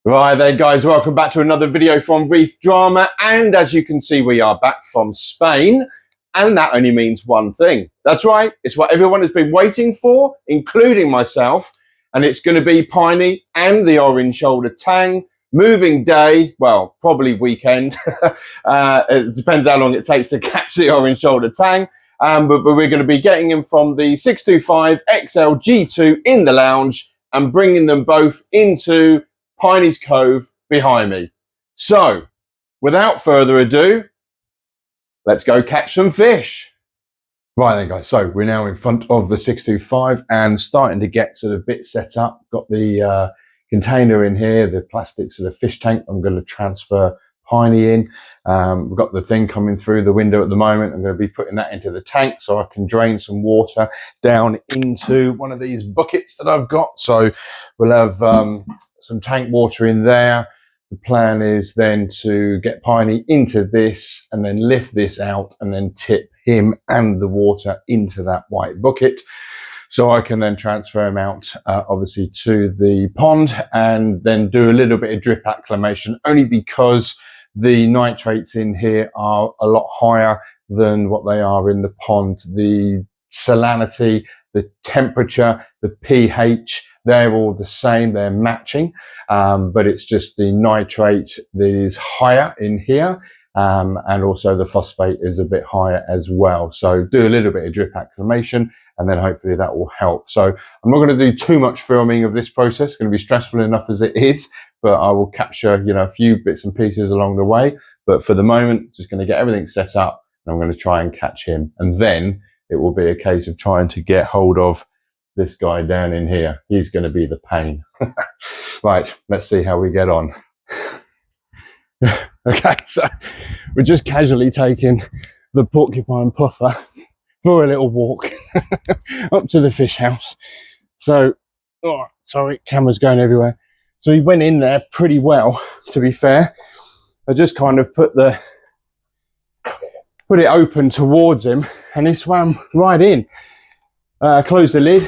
Right then guys, welcome back to another video from Reef Drama, and as you can see we are back from Spain, and that only means one thing. That's right, it's what everyone has been waiting for, including myself, and it's going to be Piney and the Orange Shoulder Tang. Moving day, well, probably weekend. It depends how long it takes to catch the Orange Shoulder Tang. But we're going to be getting him from the 625 XL G2 in the lounge and bringing them both into Piney's Cove behind me. So, without further ado, let's go catch some fish. Right then guys, so we're now in front of the 625 and starting to get sort of bits set up. Got the container in here, the plastic sort of fish tank I'm going to transfer Piney in. We've got the thing coming through the window at the moment. I'm going to be putting that into the tank so I can drain some water down into one of these buckets that I've got. So we'll have some tank water in there. The plan is then to get Piney into this and then lift this out and then tip him and the water into that white bucket. So I can then transfer him out, obviously, to the pond and then do a little bit of drip acclimation, only because the nitrates in here are a lot higher than what they are in the pond. The salinity, the temperature, the pH, they're all the same, they're matching, but it's just the nitrate that is higher in here. And also the phosphate is a bit higher as well. So do a little bit of drip acclimation and then hopefully that will help. So I'm not going to do too much filming of this process. It's going to be stressful enough as it is, but I will capture, a few bits and pieces along the way. But for the moment, just going to get everything set up and I'm going to try and catch him. And then it will be a case of trying to get hold of this guy down in here. He's going to be the pain. Right, let's see how we get on. Okay, so we're just casually taking the Porcupine Puffer for a little walk up to the fish house. So, oh, sorry, camera's going everywhere. So he went in there pretty well, to be fair. I just kind of put it open towards him and he swam right in. Closed the lid.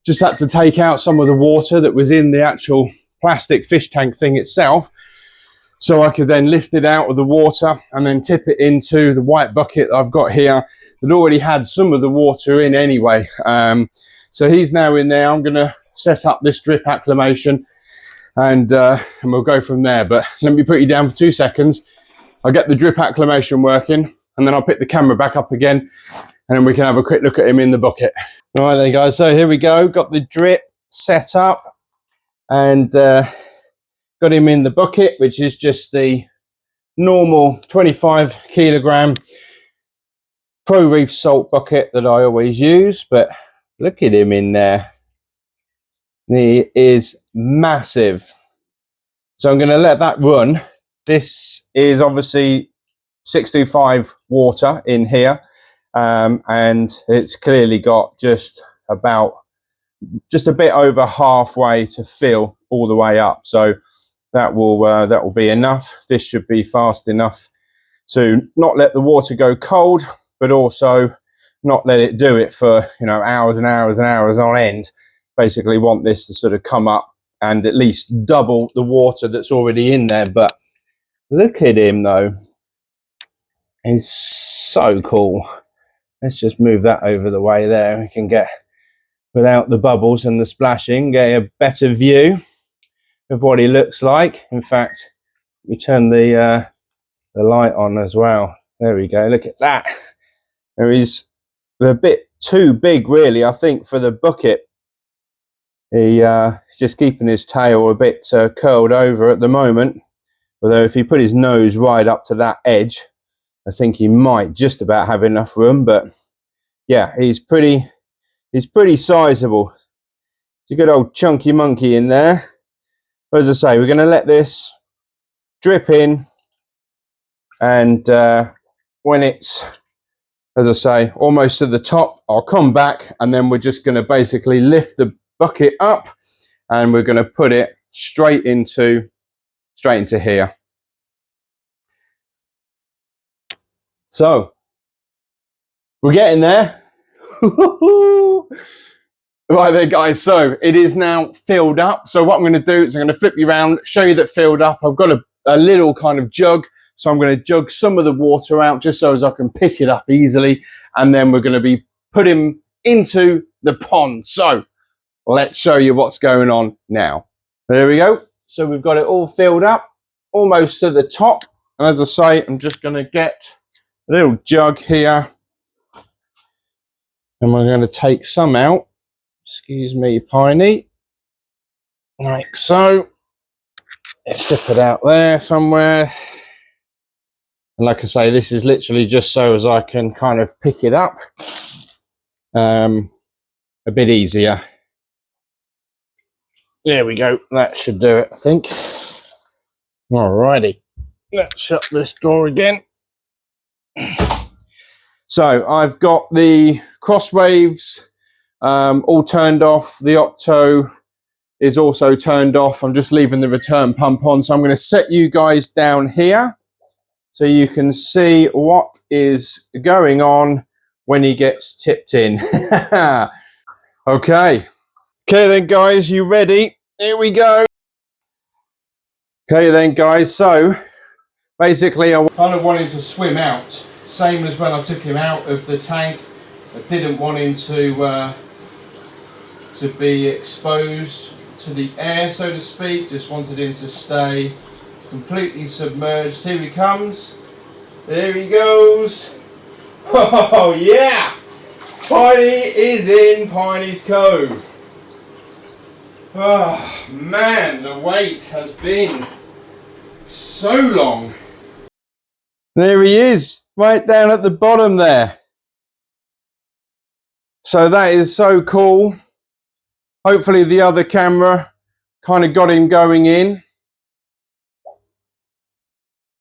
Just had to take out some of the water that was in the actual plastic fish tank thing itself, so I could then lift it out of the water and then tip it into the white bucket that I've got here that already had some of the water in anyway. So he's now in there. I'm going to set up this drip acclimation and we'll go from there. But let me put you down for 2 seconds. I'll get the drip acclimation working and then I'll pick the camera back up again and then we can have a quick look at him in the bucket. All right then guys, so here we go. Got the drip set up and got him in the bucket, which is just the normal 25 kilogram Pro Reef salt bucket that I always use. But look at him in there. He is massive. So I'm going to let that run. This is obviously 625 water in here. And it's clearly got just a bit over halfway to fill all the way up. So that will be enough. This should be fast enough to not let the water go cold, but also not let it do it for hours and hours and hours on end. Basically want this to sort of come up and at least double the water that's already in there. But look at him though. He's so cool. Let's just move that over the way there. We can get, without the bubbles and the splashing, get a better view of what he looks like. In fact, we turn the light on as well. There we go. Look at that. He's a bit too big, really, I think, for the bucket. He's just keeping his tail a bit curled over at the moment. Although if he put his nose right up to that edge, I think he might just about have enough room. But yeah, he's pretty sizable. It's a good old chunky monkey in there. As I say, we're going to let this drip in, and when it's, as I say, almost to the top, I'll come back and then we're just going to basically lift the bucket up and we're going to put it straight into here. So we're getting there. Right there, guys. So it is now filled up. So what I'm going to do is I'm going to flip you around, show you that filled up. I've got a little kind of jug. So I'm going to jug some of the water out just so as I can pick it up easily. And then we're going to be putting into the pond. So let's show you what's going on now. There we go. So we've got it all filled up, almost to the top. And as I say, I'm just going to get a little jug here. And we're going to take some out. Excuse me, Piney. Like so. Let's dip it out there somewhere. And like I say, this is literally just so as I can kind of pick it up a bit easier. There we go. That should do it, I think. Alrighty. Let's shut this door again. So I've got the cross waves all turned off. The octo is also turned off. I'm just leaving the return pump on. So I'm going to set you guys down here so you can see what is going on when he gets tipped in. Okay. Okay then, guys, you ready? Here we go. Okay then, guys, so basically I kind of wanted to swim out, same as when I took him out of the tank. I didn't want him to be exposed to the air, so to speak. Just wanted him to stay completely submerged. Here he comes. There he goes. Oh yeah! Piney is in Piney's Cove. Oh man, the wait has been so long. There he is, right down at the bottom there. So that is so cool. Hopefully the other camera kind of got him going in.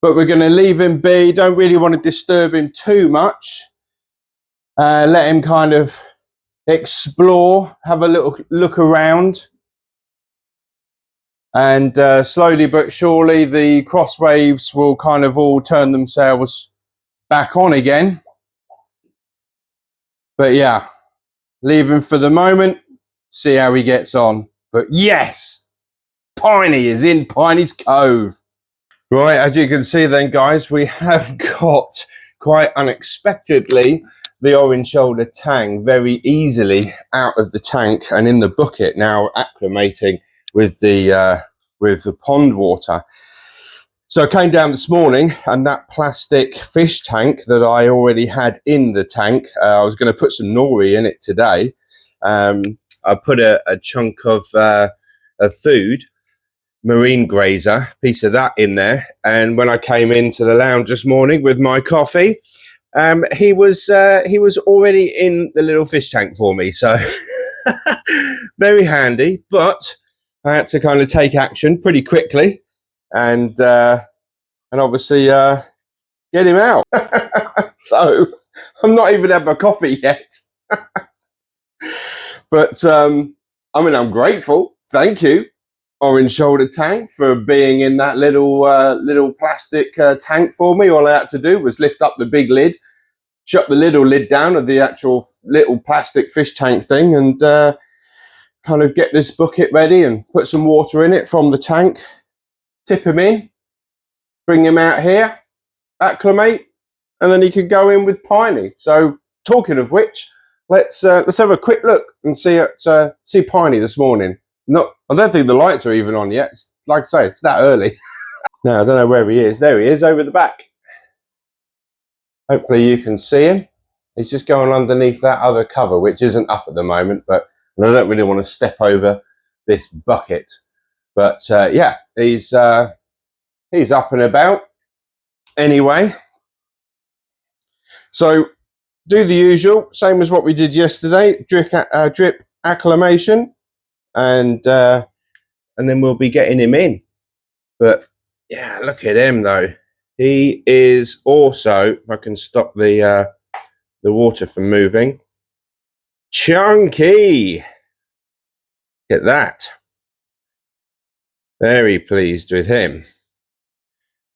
But we're going to leave him be. Don't really want to disturb him too much. Let him kind of explore, have a little look around. And slowly but surely the cross waves will kind of all turn themselves back on again. But yeah, leave him for the moment, see how he gets on. But yes, Piney is in Piney's Cove. Right, as you can see then, guys, we have got, quite unexpectedly, the Orange Shoulder Tang very easily out of the tank and in the bucket, now acclimating with the pond water. So I came down this morning and that plastic fish tank that I already had in the tank, I was going to put some nori in it today. I put a chunk of food, marine grazer, piece of that in there. And when I came into the lounge this morning with my coffee, he was already in the little fish tank for me. So very handy, but I had to kind of take action pretty quickly and obviously get him out. So I'm not even had my coffee yet. But I mean, I'm grateful. Thank you, Orange Shoulder Tang, for being in that little plastic tank for me. All I had to do was lift up the big lid, shut the little lid down of the actual little plastic fish tank thing, and kind of get this bucket ready and put some water in it from the tank, tip him in, bring him out here, acclimate, and then he could go in with Piney. So talking of which, let's have a quick look and see Piney this morning. No, I don't think the lights are even on yet. It's, like I say, it's that early. Now I don't know where he is. There he is over the back. Hopefully you can see him. He's just going underneath that other cover, which isn't up at the moment, but I don't really want to step over this bucket. But yeah, he's up and about. Anyway, so do the usual, same as what we did yesterday. Drip acclimation, and then we'll be getting him in. But yeah, look at him though. He is also, if I can stop the water from moving, chunky. Look at that. Very pleased with him.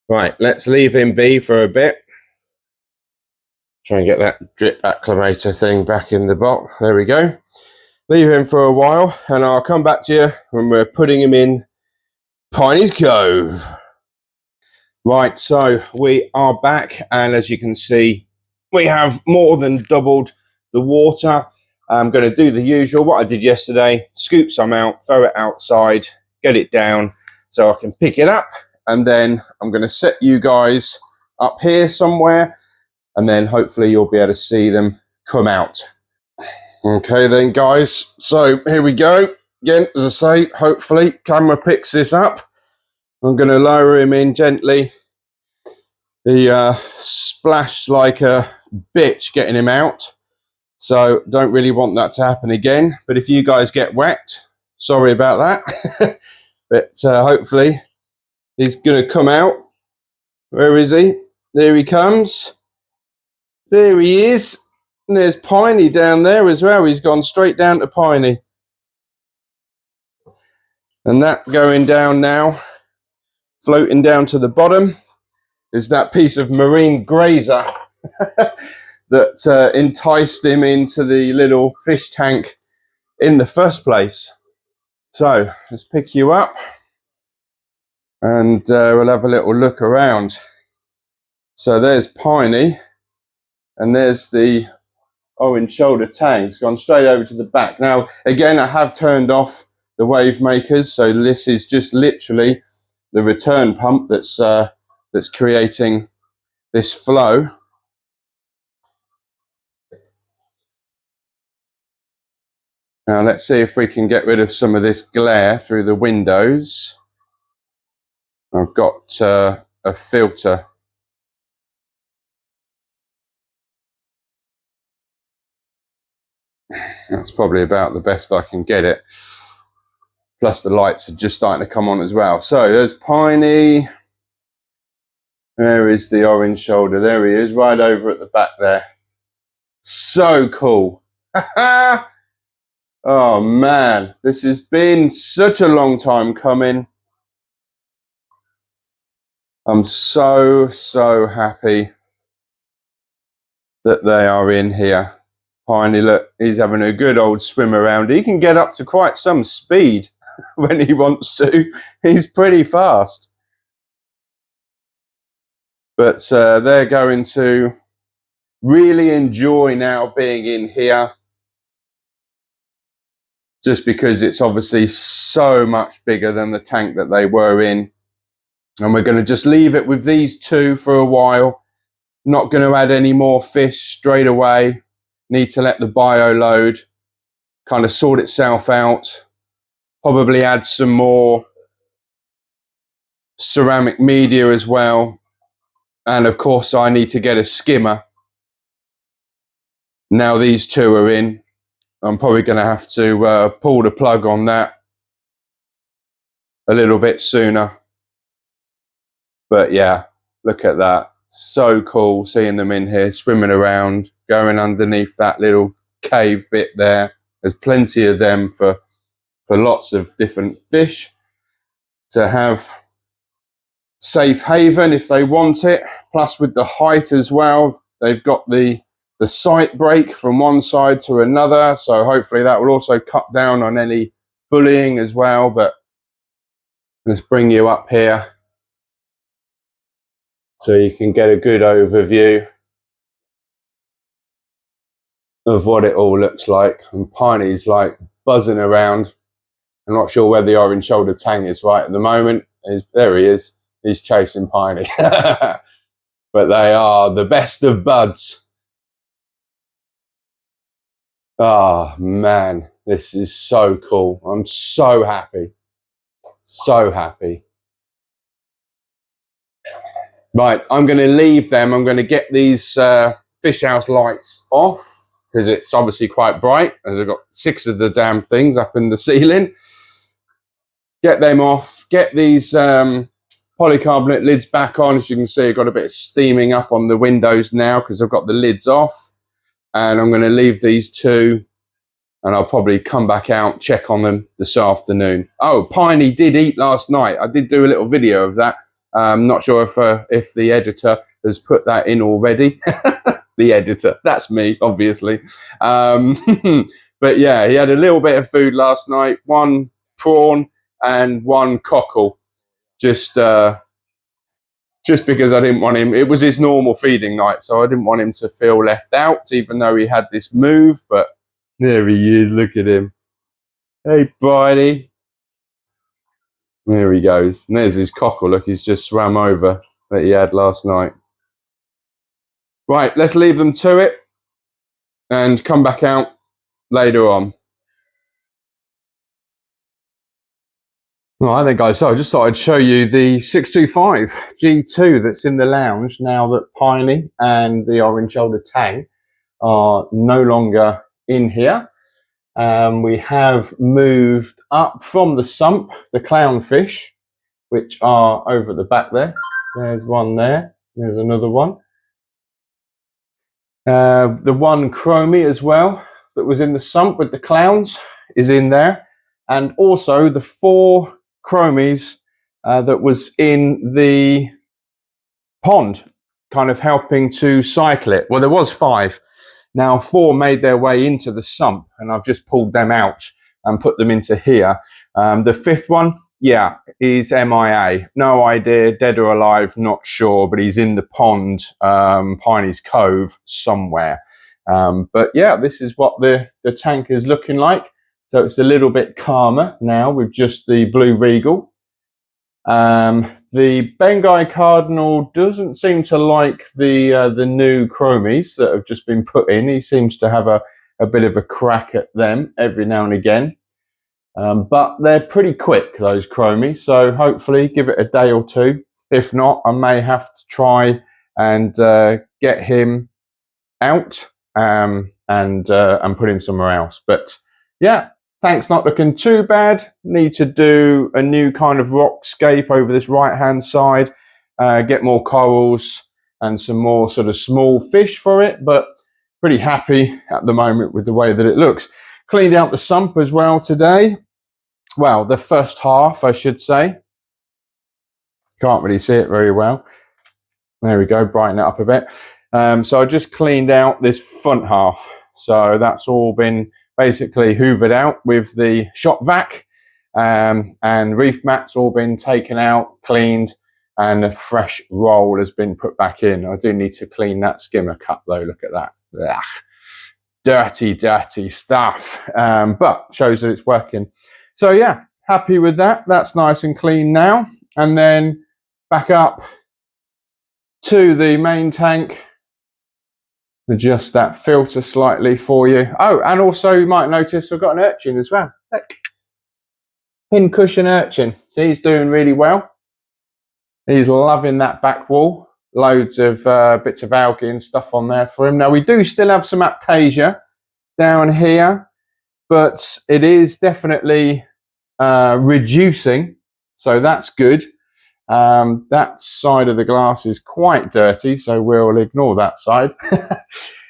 Right, let's leave him be for a bit. Try and get that drip acclimator thing back in the box. There we go. leave him for a while, and I'll come back to you when we're putting him in Piney's Cove. Right, so we are back, and as you can see, we have more than doubled the water. I'm going to do the usual, what I did yesterday, scoop some out, throw it outside, get it down so I can pick it up, and then I'm going to set you guys up here somewhere, and then hopefully you'll be able to see them come out. Okay then, guys, so here we go. Again, as I say, hopefully camera picks this up. I'm going to lower him in gently. He splashed like a bitch getting him out, so don't really want that to happen again. But if you guys get wet, sorry about that. But hopefully he's going to come out. Where is he? There he comes. There he is. And there's Piney down there as well. He's gone straight down to Piney. And that going down now, floating down to the bottom, is that piece of marine grazer that enticed him into the little fish tank in the first place. So let's pick you up, and we'll have a little look around. So there's Piney, and there's the Orange Shoulder Tang. It's gone straight over to the back. Now, again, I have turned off the wave makers, so this is just literally the return pump that's creating this flow. Now let's see if we can get rid of some of this glare through the windows. I've got a filter. That's probably about the best I can get it. Plus the lights are just starting to come on as well. So there's Piney. There is the Orange Shoulder. There he is, right over at the back there. So cool. Oh man, this has been such a long time coming. I'm so happy that they are in here. Piney, look, he's having a good old swim around. He can get up to quite some speed when he wants to. He's pretty fast. But they're going to really enjoy now being in here, just because it's obviously so much bigger than the tank that they were in. And we're going to just leave it with these two for a while. Not going to add any more fish straight away. Need to let the bio load kind of sort itself out. Probably add some more ceramic media as well. And of course, I need to get a skimmer. Now these two are in, I'm probably going to have to pull the plug on that a little bit sooner. But yeah, look at that. So cool seeing them in here, swimming around, going underneath that little cave bit there. There's plenty of them for lots of different fish to have safe haven if they want it. Plus with the height as well, they've got the sight break from one side to another, so hopefully that will also cut down on any bullying as well. But let's bring you up here so you can get a good overview of what it all looks like. And Piney's like buzzing around. I'm not sure where the Orange Shoulder Tang is right at the moment. There he is. He's chasing Piney. But they are the best of buds. Oh man, this is so cool. I'm so happy. So happy. Right, I'm going to leave them. I'm going to get these fish house lights off because it's obviously quite bright, as I've got 6 of the damn things up in the ceiling. Get them off. Get these polycarbonate lids back on. As you can see, I've got a bit of steaming up on the windows now because I've got the lids off. And I'm going to leave these two, and I'll probably come back out, check on them this afternoon. Oh, Piney did eat last night. I did do a little video of that. I'm not sure if the editor has put that in already. The editor, that's me, obviously. But But yeah, he had a little bit of food last night, one prawn and one cockle, just because I didn't want him, it was his normal feeding night, so I didn't want him to feel left out, even though he had this move. But there he is, look at him. Hey, buddy. There he goes. And there's his cockle, look, he's just swam over that he had last night. Right, let's leave them to it and come back out later on. Right then, guys, so I just thought I'd show you the 625 G2 that's in the lounge now that Piney and the Orange Shoulder Tang are no longer in here. We have moved up from the sump, the clownfish, which are over at the back there. There's one there, there's another one. The one chromie as well that was in the sump with the clowns is in there. And also the 4 chromies that was in the pond, kind of helping to cycle it. Well, there was 5. Now 4 made their way into the sump, and I've just pulled them out and put them into here. The 5th one, yeah, is MIA. No idea, dead or alive, not sure, but he's in the pond, Piney's Cove somewhere. But yeah, this is what the tank is looking like. So it's a little bit calmer now with just the blue regal. The Bengai Cardinal doesn't seem to like the new chromies that have just been put in. He seems to have a bit of a crack at them every now and again. But they're pretty quick, those chromies. So hopefully give it a day or 2. If not, I may have to try and get him out and put him somewhere else. But yeah, tank's not looking too bad. Need to do a new kind of rockscape over this right-hand side, get more corals and some more sort of small fish for it, but pretty happy at the moment with the way that it looks. Cleaned out the sump as well today. Well, the first half, I should say. Can't really see it very well. There we go, brighten it up a bit. So I just cleaned out this front half. So that's all been basically hoovered out with the shop vac, and ReefMat's all been taken out, cleaned, and a fresh roll has been put back in. I do need to clean that skimmer cup though, look at that. Ugh. Dirty, dirty stuff, but shows that it's working. So yeah, happy with that. That's nice and clean now. And then back up to the main tank. Adjust that filter slightly for you. Oh, and also you might notice I've got an urchin as well. Look. Pincushion urchin. So he's doing really well. He's loving that back wall. Loads of bits of algae and stuff on there for him. Now we do still have some aptasia down here, but it is definitely reducing. So that's good. That side of the glass is quite dirty, so we'll ignore that side.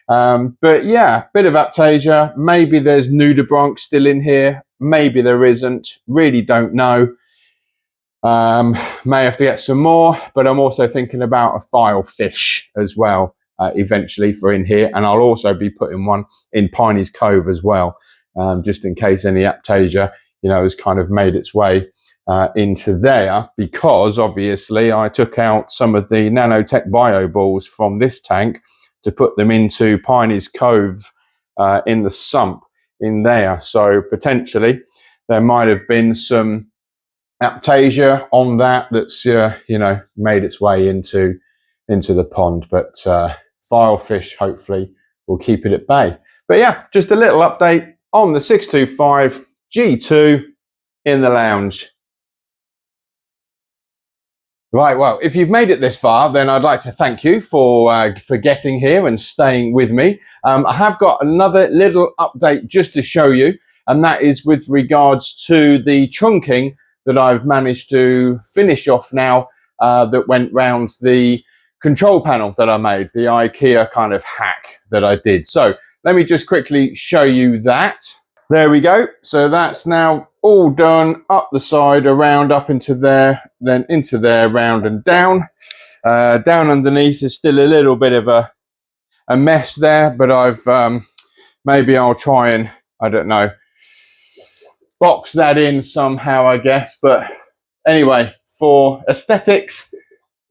But yeah, bit of aptasia. Maybe there's nudibranch still in here. Maybe there isn't. Really don't know. May have to get some more, but I'm also thinking about a file fish as well eventually for in here. And I'll also be putting one in Piney's Cove as well, just in case any aptasia, you know, has kind of made its way into there, because obviously I took out some of the nanotech bio balls from this tank to put them into Piney's Cove in the sump in there. So potentially there might have been some aptasia on that that's you know, made its way into the pond, but file fish hopefully will keep it at bay. But yeah, just a little update on the 625 G2 in the lounge. Right, well, if you've made it this far, then I'd like to thank you for getting here and staying with me. I have got another little update just to show you, and that is with regards to the trunking that I've managed to finish off now, that went round the control panel that I made, the IKEA kind of hack that I did. So let me just quickly show you that. There we go. So that's now all done, up the side, around, up into there, then into there, round and down. Down underneath is still a little bit of a mess there, but I've maybe I'll try and I don't know, box that in somehow, I guess. But anyway, for aesthetics,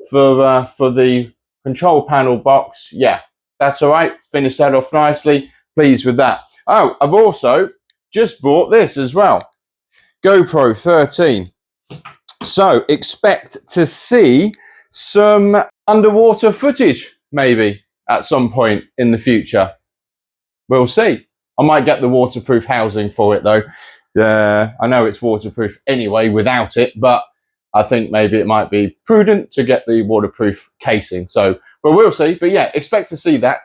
for the control panel box, yeah, that's all right. Finish that off nicely. Pleased with that. Oh, I've also just bought this as well. GoPro 13. So expect to see some underwater footage maybe at some point in the future. We'll see. I might get the waterproof housing for it though. I know it's waterproof anyway without it, but I think maybe it might be prudent to get the waterproof casing. So, but we'll see. But yeah, expect to see that.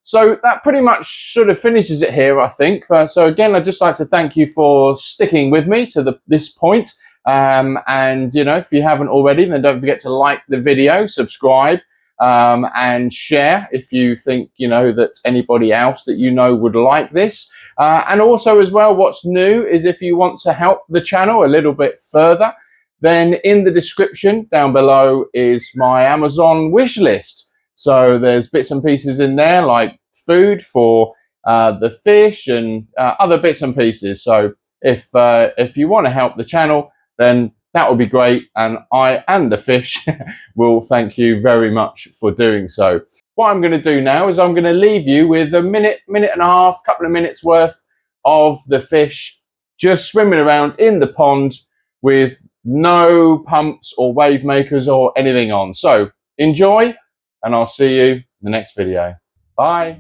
So that pretty much sort of finishes it here, I think. So again, I'd just like to thank you for sticking with me to this point. And, you know, if you haven't already, then don't forget to like the video, subscribe, and share if you think, you know, that anybody else that you know would like this. And also as well, what's new is if you want to help the channel a little bit further, then in the description down below is my Amazon wish list. So there's bits and pieces in there like food for the fish and other bits and pieces. So if you want to help the channel, then that would be great. And I and the fish will thank you very much for doing so. What I'm going to do now is I'm going to leave you with a minute and a half, couple of minutes worth of the fish just swimming around in the pond with no pumps or wave makers or anything on. So enjoy, and I'll see you in the next video. Bye.